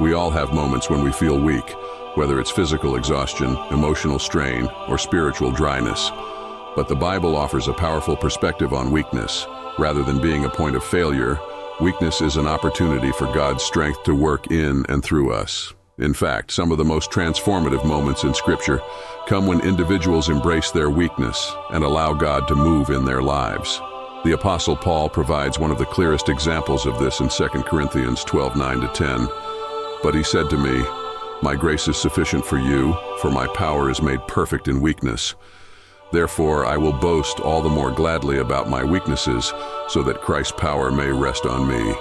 We all have moments when we feel weak, whether it's physical exhaustion, emotional strain, or spiritual dryness. But the Bible offers a powerful perspective on weakness. Rather than being a point of failure, weakness is an opportunity for God's strength to work in and through us. In fact, some of the most transformative moments in Scripture come when individuals embrace their weakness and allow God to move in their lives. The Apostle Paul provides one of the clearest examples of this in 2 Corinthians 12:9-10. But he said to me, "My grace is sufficient for you, for my power is made perfect in weakness. Therefore, I will boast all the more gladly about my weaknesses, so that Christ's power may rest on me.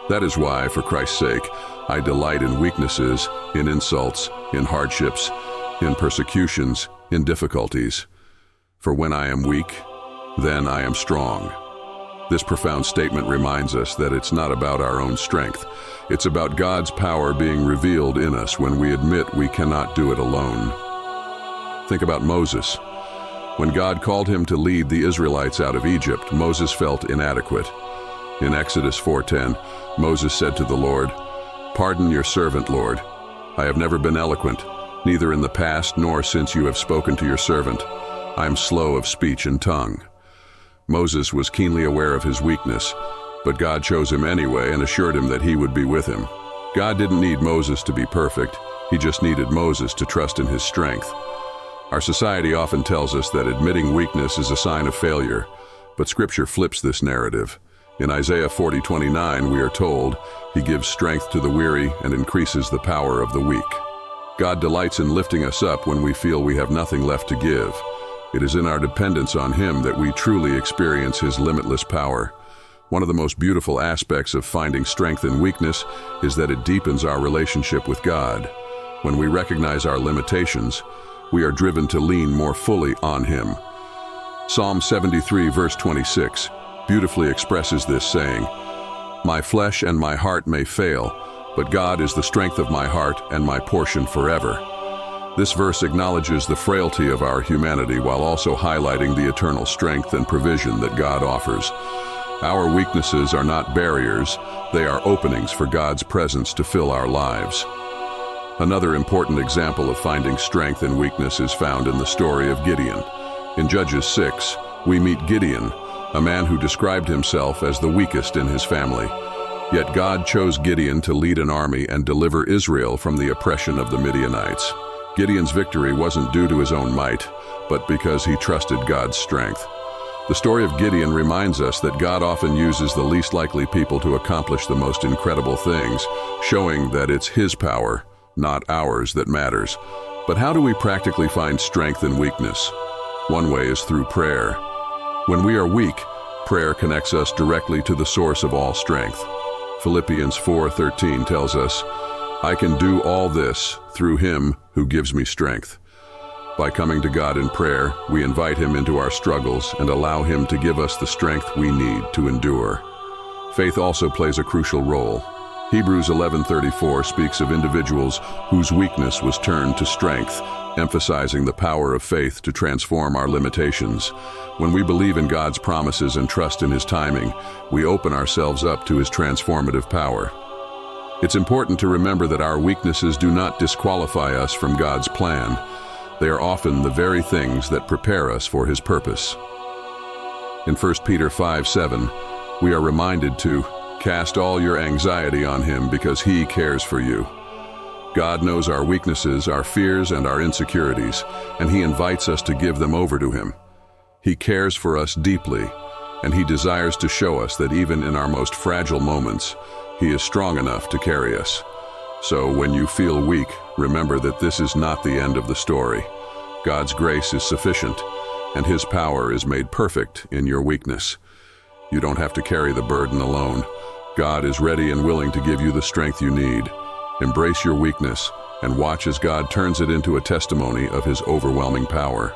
That is why, for Christ's sake, I delight in weaknesses, in insults, in hardships, in persecutions, in difficulties. For when I am weak, then I am strong." This profound statement reminds us that it's not about our own strength. It's about God's power being revealed in us when we admit we cannot do it alone. Think about Moses. When God called him to lead the Israelites out of Egypt, Moses felt inadequate. In Exodus 4:10, Moses said to the Lord, "Pardon your servant, Lord. I have never been eloquent, neither in the past nor since you have spoken to your servant. I am slow of speech and tongue." Moses was keenly aware of his weakness, but God chose him anyway and assured him that he would be with him. God didn't need Moses to be perfect. He just needed Moses to trust in his strength. Our society often tells us that admitting weakness is a sign of failure, but Scripture flips this narrative. In Isaiah 40:29, we are told, "He gives strength to the weary and increases the power of the weak." God delights in lifting us up when we feel we have nothing left to give. It is in our dependence on Him that we truly experience His limitless power. One of the most beautiful aspects of finding strength in weakness is that it deepens our relationship with God. When we recognize our limitations, we are driven to lean more fully on Him. Psalm 73 verse 26 beautifully expresses this, saying, "My flesh and my heart may fail, but God is the strength of my heart and my portion forever." This verse acknowledges the frailty of our humanity while also highlighting the eternal strength and provision that God offers. Our weaknesses are not barriers, they are openings for God's presence to fill our lives. Another important example of finding strength in weakness is found in the story of Gideon. In Judges 6, we meet Gideon, a man who described himself as the weakest in his family. Yet God chose Gideon to lead an army and deliver Israel from the oppression of the Midianites. Gideon's victory wasn't due to his own might, but because he trusted God's strength. The story of Gideon reminds us that God often uses the least likely people to accomplish the most incredible things, showing that it's His power, not ours, that matters. But how do we practically find strength in weakness? One way is through prayer. When we are weak, prayer connects us directly to the source of all strength. Philippians 4:13 tells us, "I can do all this through Him who gives me strength." By coming to God in prayer, we invite Him into our struggles and allow Him to give us the strength we need to endure. Faith also plays a crucial role. Hebrews 11:34 speaks of individuals whose weakness was turned to strength, emphasizing the power of faith to transform our limitations. When we believe in God's promises and trust in His timing, we open ourselves up to His transformative power. It's important to remember that our weaknesses do not disqualify us from God's plan. They are often the very things that prepare us for His purpose. In 1 Peter 5:7, we are reminded to cast all your anxiety on Him because He cares for you. God knows our weaknesses, our fears, and our insecurities, and He invites us to give them over to Him. He cares for us deeply, and He desires to show us that even in our most fragile moments, He is strong enough to carry us. So when you feel weak, remember that this is not the end of the story. God's grace is sufficient, and His power is made perfect in your weakness. You don't have to carry the burden alone. God is ready and willing to give you the strength you need. Embrace your weakness and watch as God turns it into a testimony of His overwhelming power.